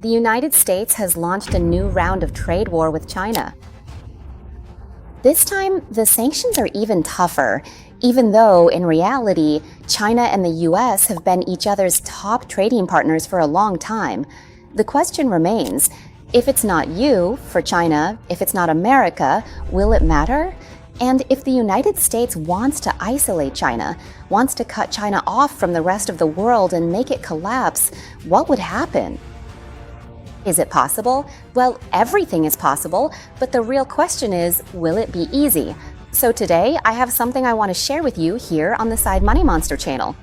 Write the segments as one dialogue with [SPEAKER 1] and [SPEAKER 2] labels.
[SPEAKER 1] The United States has launched a new round of trade war with China. This time, the sanctions are even tougher, even though, in reality, China and the US have been each other's top trading partners for a long time. The question remains, if it's not you, for China, if it's not America, will it matter? And if the United States wants to isolate China, wants to cut China off from the rest of the world and make it collapse, what would happen? Is it possible? Well, everything is possible, but the real question is, will it be easy? So today, I have something I want to share with you here on the Sai Money Monster channel.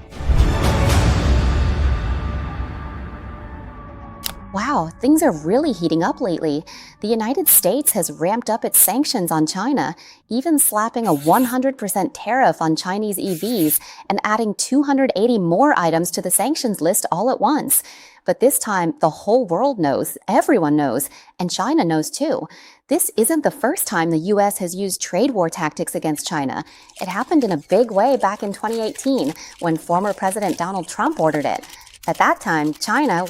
[SPEAKER 1] Wow, things are really heating up lately. The United States has ramped up its sanctions on China, even slapping a 100% tariff on Chinese EVs and adding 280 more items to the sanctions list all at once. But this time, the whole world knows, everyone knows, and China knows too. This isn't the first time the US has used trade war tactics against China. It happened in a big way back in 2018 when former President Donald Trump ordered it. At that time, China,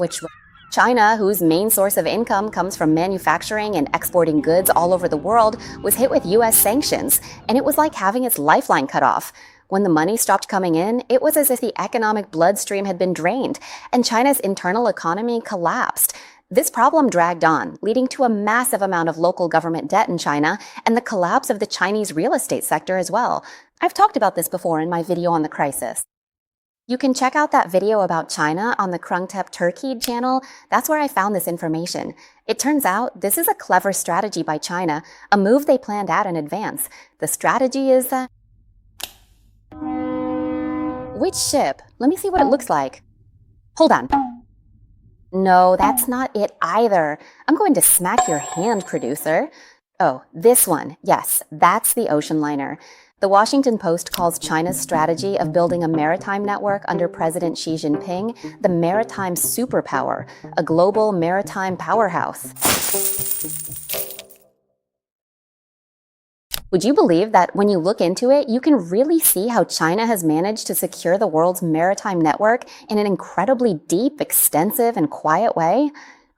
[SPEAKER 1] whose main source of income comes from manufacturing and exporting goods all over the world, was hit with US sanctions, and it was like having its lifeline cut off. When the money stopped coming in, it was as if the economic bloodstream had been drained, and China's internal economy collapsed. This problem dragged on, leading to a massive amount of local government debt in China and the collapse of the Chinese real estate sector as well. I've talked about this before in my video on the crisis. You can check out that video about China on the Krungtep Turkey channel. That's where I found this information. It turns out this is a clever strategy by China, a move they planned out in advance. The strategy is which ship? Let me see what it looks like. Hold on. No, that's not it either. I'm going to smack your hand, producer. Oh, this one. Yes, that's the ocean liner. The Washington Post calls China's strategy of building a maritime network under President Xi Jinping the Maritime Superpower, a global maritime powerhouse. Would you believe that when you look into it, you can really see how China has managed to secure the world's maritime network in an incredibly deep, extensive, and quiet way?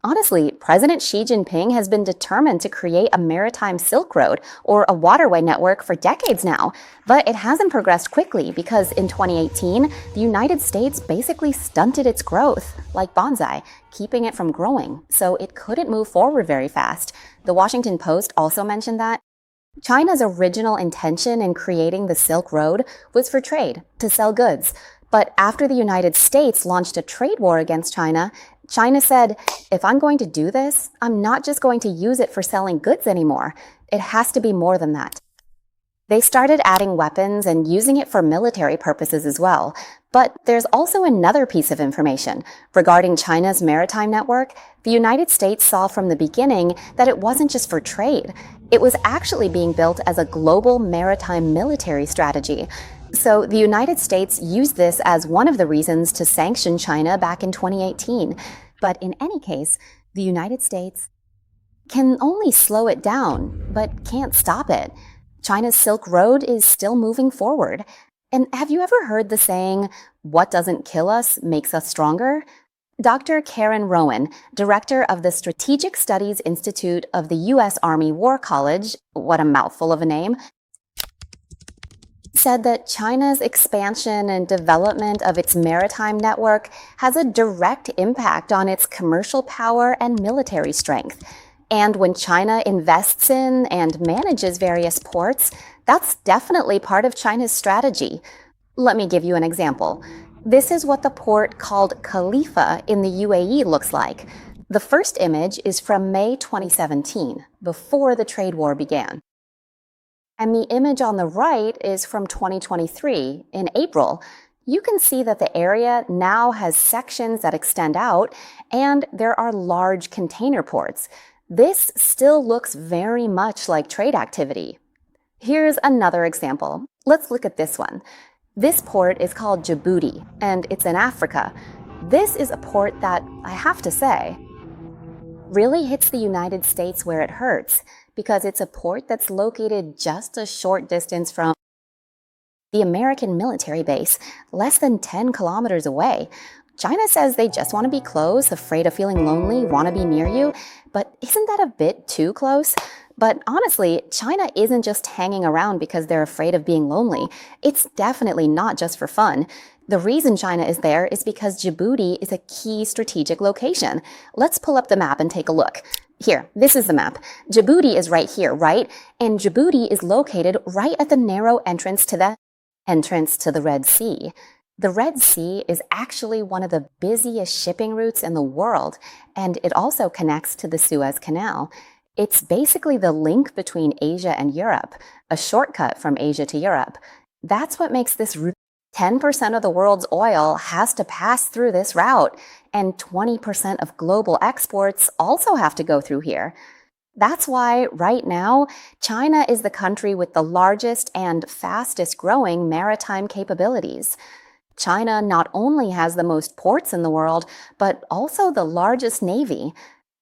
[SPEAKER 1] Honestly, President Xi Jinping has been determined to create a maritime Silk Road, or a waterway network, for decades now. But it hasn't progressed quickly because in 2018, the United States basically stunted its growth, like bonsai, keeping it from growing, so it couldn't move forward very fast. The Washington Post also mentioned that China's original intention in creating the Silk Road was for trade, to sell goods. But after the United States launched a trade war against China, China said, if I'm going to do this, I'm not just going to use it for selling goods anymore. It has to be more than that. They started adding weapons and using it for military purposes as well. But there's also another piece of information. Regarding China's maritime network, the United States saw from the beginning that it wasn't just for trade. It was actually being built as a global maritime military strategy. So the United States used this as one of the reasons to sanction China back in 2018. But in any case, the United States can only slow it down, but can't stop it. China's Silk Road is still moving forward. And have you ever heard the saying, what doesn't kill us makes us stronger? Dr. Karen Rowan, director of the Strategic Studies Institute of the U.S. Army War College, what a mouthful of a name, said that China's expansion and development of its maritime network has a direct impact on its commercial power and military strength. And when China invests in and manages various ports, that's definitely part of China's strategy. Let me give you an example. This is what the port called Khalifa in the UAE looks like. The first image is from May 2017, before the trade war began. And the image on the right is from 2023, in April. You can see that the area now has sections that extend out, and there are large container ports. This still looks very much like trade activity. Here's another example. Let's look at this one. This port is called Djibouti, and it's in Africa. This is a port that, I have to say, really hits the United States where it hurts, because it's a port that's located just a short distance from the American military base, less than 10 kilometers away. China says they just want to be close, afraid of feeling lonely, want to be near you. But isn't that a bit too close? But honestly, China isn't just hanging around because they're afraid of being lonely. It's definitely not just for fun. The reason China is there is because Djibouti is a key strategic location. Let's pull up the map and take a look. Here, this is the map. Djibouti is right here, right? And Djibouti is located right at the narrow entrance to the Red Sea. The Red Sea is actually one of the busiest shipping routes in the world, and it also connects to the Suez Canal. It's basically the link between Asia and Europe, a shortcut from Asia to Europe. That's what makes this route. 10% of the world's oil has to pass through this route, and 20% of global exports also have to go through here. That's why, right now, China is the country with the largest and fastest growing maritime capabilities. China not only has the most ports in the world, but also the largest navy.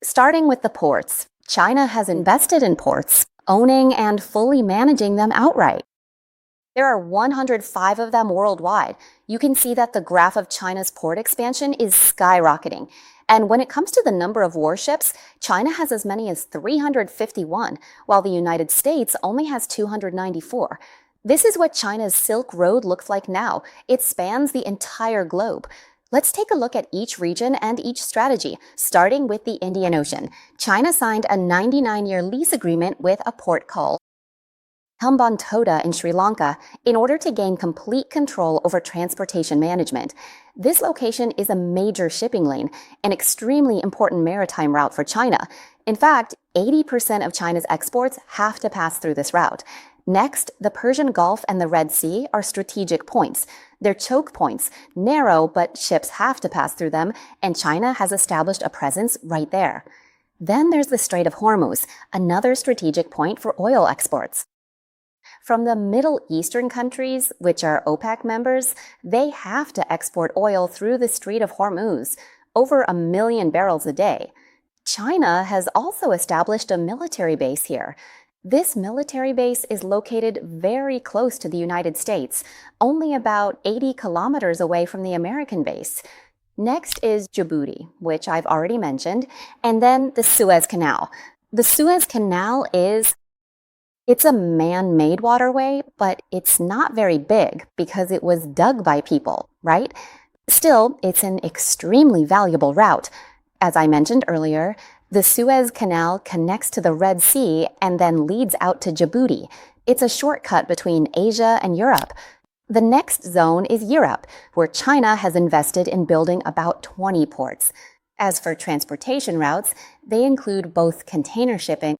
[SPEAKER 1] Starting with the ports, China has invested in ports, owning and fully managing them outright. There are 105 of them worldwide. You can see that the graph of China's port expansion is skyrocketing. And when it comes to the number of warships, China has as many as 351, while the United States only has 294. This is what China's Silk Road looks like now. It spans the entire globe. Let's take a look at each region and each strategy, starting with the Indian Ocean. China signed a 99-year lease agreement with a port called Hambantota in Sri Lanka in order to gain complete control over transportation management. This location is a major shipping lane, an extremely important maritime route for China. In fact, 80% of China's exports have to pass through this route. Next, the Persian Gulf and the Red Sea are strategic points. They're choke points, narrow, but ships have to pass through them, and China has established a presence right there. Then there's the Strait of Hormuz, another strategic point for oil exports. From the Middle Eastern countries, which are OPEC members, they have to export oil through the Strait of Hormuz, over 1 million barrels a day. China has also established a military base here. This military base is located very close to the United States, only about 80 kilometers away from the American base. Next is Djibouti, which I've already mentioned, and then the Suez Canal. The Suez Canal it's a man-made waterway, but it's not very big because it was dug by people, right? Still, it's an extremely valuable route. As I mentioned earlier, the Suez Canal connects to the Red Sea and then leads out to Djibouti. It's a shortcut between Asia and Europe. The next zone is Europe, where China has invested in building about 20 ports. As for transportation routes, they include both container shipping,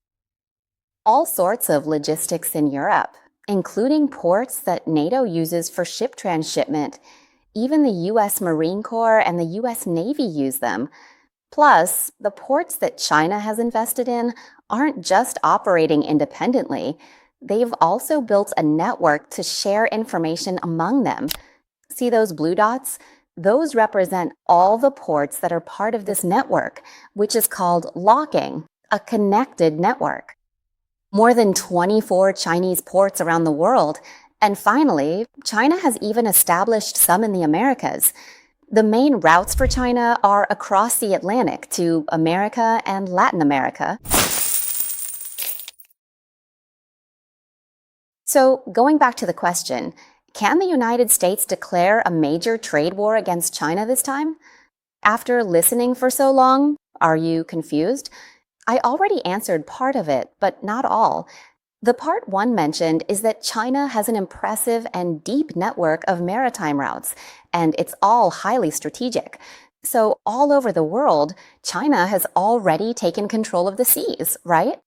[SPEAKER 1] all sorts of logistics in Europe, including ports that NATO uses for ship transshipment. Even the U.S. Marine Corps and the U.S. Navy use them. Plus, the ports that China has invested in aren't just operating independently. They've also built a network to share information among them. See those blue dots? Those represent all the ports that are part of this network, which is called locking, a connected network. More than 24 Chinese ports around the world. And finally, China has even established some in the Americas. The main routes for China are across the Atlantic to America and Latin America. So, going back to the question, can the United States declare a major trade war against China this time? After listening for so long, are you confused? I already answered part of it, but not all. The part one mentioned is that China has an impressive and deep network of maritime routes, and it's all highly strategic. So all over the world, China has already taken control of the seas, right?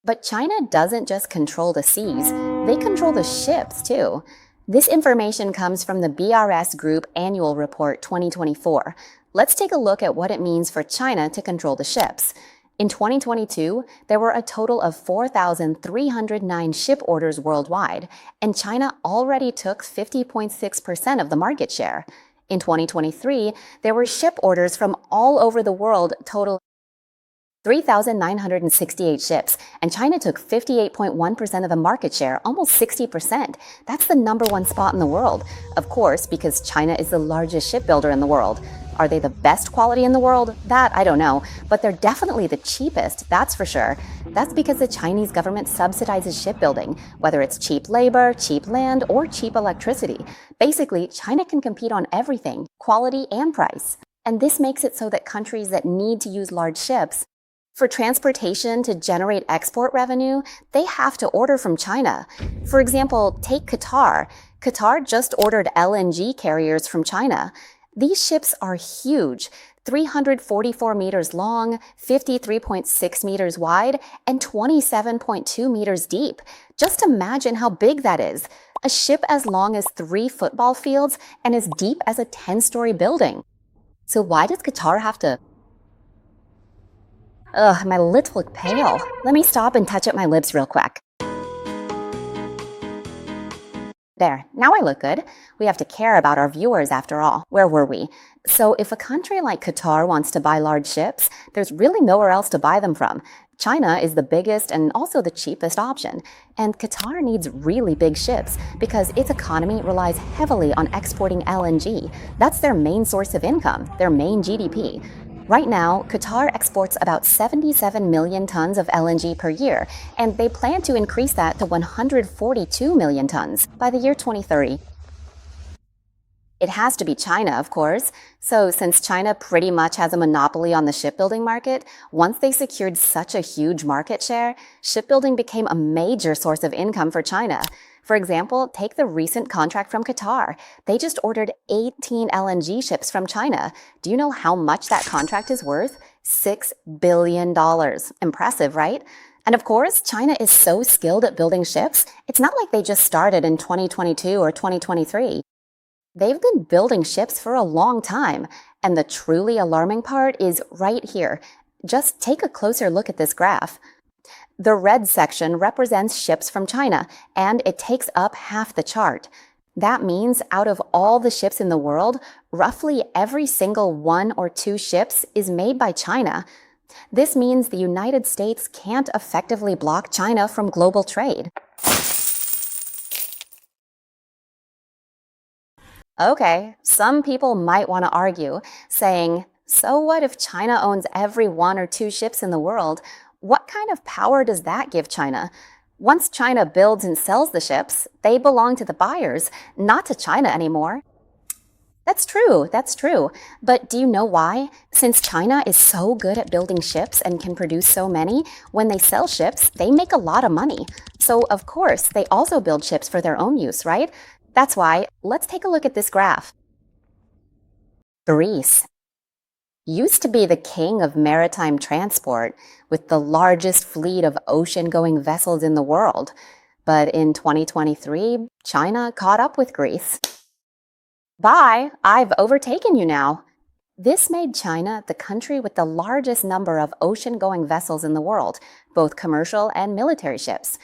[SPEAKER 1] But China doesn't just control the seas, they control the ships too. This information comes from the BRS Group Annual Report 2024. Let's take a look at what it means for China to control the ships. In 2022, there were a total of 4,309 ship orders worldwide, and China already took 50.6% of the market share. In 2023, there were ship orders from all over the world, total 3,968 ships, and China took 58.1% of the market share, almost 60%. That's the number one spot in the world, of course, because China is the largest shipbuilder in the world. Are they the best quality in the world? That I don't know, but they're definitely the cheapest, that's for sure. That's because the Chinese government subsidizes shipbuilding, whether it's cheap labor, cheap land, or cheap electricity. Basically, China can compete on everything, quality and price. And this makes it so that countries that need to use large ships for transportation to generate export revenue, they have to order from China. For example, take Qatar. Qatar just ordered LNG carriers from China. These ships are huge, 344 meters long, 53.6 meters wide, and 27.2 meters deep. Just imagine how big that is. A ship as long as 3 football fields and as deep as a 10-story building. So why does Qatar have to... Ugh, my lips look pale. Let me stop and touch up my lips real quick. There, now I look good. We have to care about our viewers after all. Where were we? So if a country like Qatar wants to buy large ships, there's really nowhere else to buy them from. China is the biggest and also the cheapest option. And Qatar needs really big ships because its economy relies heavily on exporting LNG. That's their main source of income, their main GDP. Right now, Qatar exports about 77 million tons of LNG per year, and they plan to increase that to 142 million tons by the year 2030. It has to be China, of course. So since China pretty much has a monopoly on the shipbuilding market, once they secured such a huge market share, shipbuilding became a major source of income for China. For example, take the recent contract from Qatar. They just ordered 18 LNG ships from China. Do you know how much that contract is worth? $6 billion. Impressive, right? And of course, China is so skilled at building ships, it's not like they just started in 2022 or 2023. They've been building ships for a long time. And the truly alarming part is right here. Just take a closer look at this graph. The red section represents ships from China, and it takes up half the chart. That means out of all the ships in the world, roughly every single 1 or 2 ships is made by China. This means the United States can't effectively block China from global trade. Okay, some people might want to argue, saying, so what if China owns every 1 or 2 ships in the world? What kind of power does that give China? Once China builds and sells the ships, they belong to the buyers, not to China anymore. That's true. But do you know why? Since China is so good at building ships and can produce so many, when they sell ships, they make a lot of money. So, of course, they also build ships for their own use, right? That's why, let's take a look at this graph. Greece used to be the king of maritime transport with the largest fleet of ocean-going vessels in the world. But in 2023, China caught up with Greece. Bye, I've overtaken you now. This made China the country with the largest number of ocean-going vessels in the world, both commercial and military ships.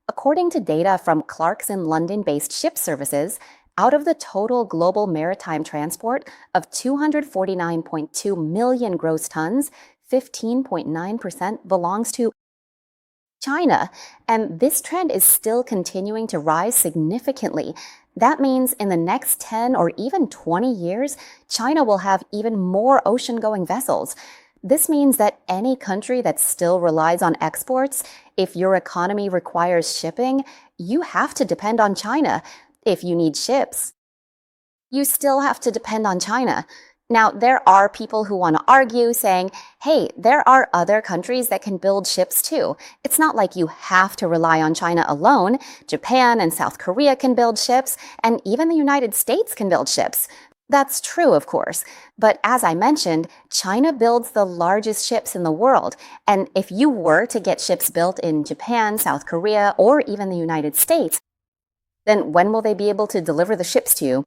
[SPEAKER 1] According to data from Clarkson London-based ship services, out of the total global maritime transport of 249.2 million gross tons, 15.9% belongs to China. And this trend is still continuing to rise significantly. That means in the next 10 or even 20 years, China will have even more ocean-going vessels. This means that any country that still relies on exports, if your economy requires shipping, you have to depend on China. If you need ships, you still have to depend on China. Now, there are people who want to argue saying, hey, there are other countries that can build ships too. It's not like you have to rely on China alone. Japan and South Korea can build ships, and even the United States can build ships. That's true, of course. But as I mentioned, China builds the largest ships in the world. And if you were to get ships built in Japan, South Korea, or even the United States, then when will they be able to deliver the ships to you?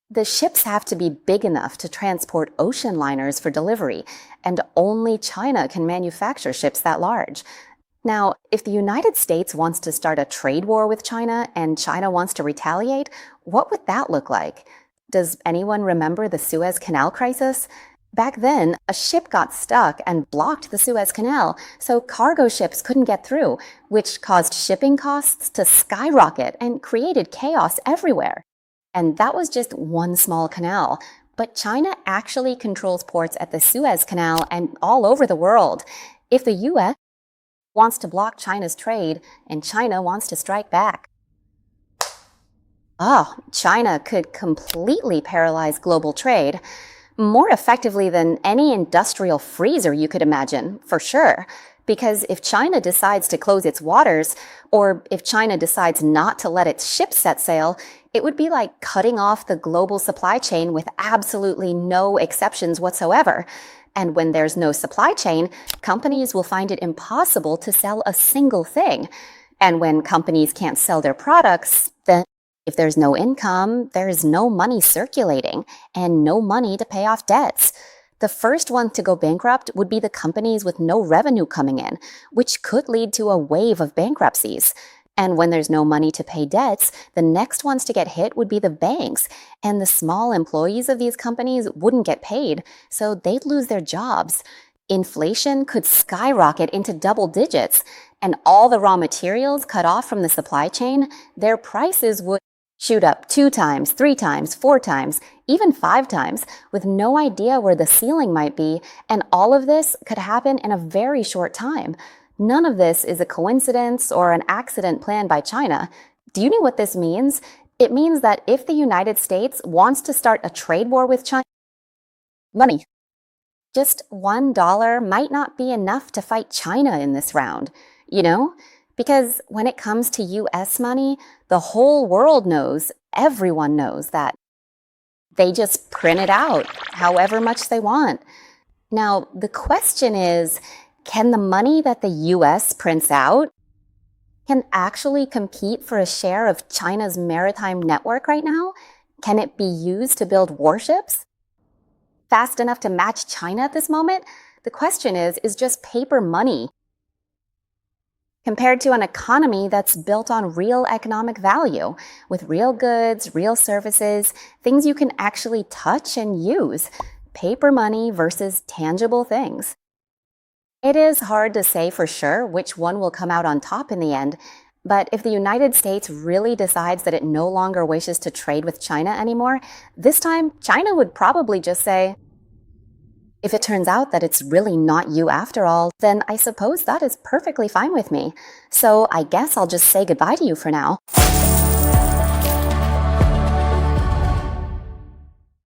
[SPEAKER 1] The ships have to be big enough to transport ocean liners for delivery, and only China can manufacture ships that large. Now, if the United States wants to start a trade war with China and China wants to retaliate, what would that look like? Does anyone remember the Suez Canal crisis? Back then, a ship got stuck and blocked the Suez Canal, so cargo ships couldn't get through, which caused shipping costs to skyrocket and created chaos everywhere. And that was just one small canal. But China actually controls ports at the Suez Canal and all over the world. If the US wants to block China's trade and China wants to strike back, China could completely paralyze global trade more effectively than any industrial freezer you could imagine, for sure. Because if China decides to close its waters, or if China decides not to let its ships set sail, it would be like cutting off the global supply chain with absolutely no exceptions whatsoever. And when there's no supply chain, companies will find it impossible to sell a single thing. And when companies can't sell their products, then if there's no income, there's no money circulating and no money to pay off debts. The first one to go bankrupt would be the companies with no revenue coming in, which could lead to a wave of bankruptcies. And when there's no money to pay debts, the next ones to get hit would be the banks. And the small employees of these companies wouldn't get paid, so they'd lose their jobs. Inflation could skyrocket into double digits, and all the raw materials cut off from the supply chain, their prices would shoot up 2 times, 3 times, 4 times, even 5 times, with no idea where the ceiling might be, and all of this could happen in a very short time. None of this is a coincidence or an accident planned by China. Do you know what this means? It means that if the United States wants to start a trade war with China, money. Just $1 might not be enough to fight China in this round, you know? Because when it comes to US money, the whole world knows, everyone knows that they just print it out however much they want. Now, the question is, can the money that the US prints out can actually compete for a share of China's maritime network right now? Can it be used to build warships fast enough to match China at this moment? The question is just paper money compared to an economy that's built on real economic value, with real goods, real services, things you can actually touch and use. Paper money versus tangible things. It is hard to say for sure which one will come out on top in the end, but if the United States really decides that it no longer wishes to trade with China anymore, this time China would probably just say, if it turns out that it's really not you after all, then I suppose that is perfectly fine with me. So I guess I'll just say goodbye to you for now.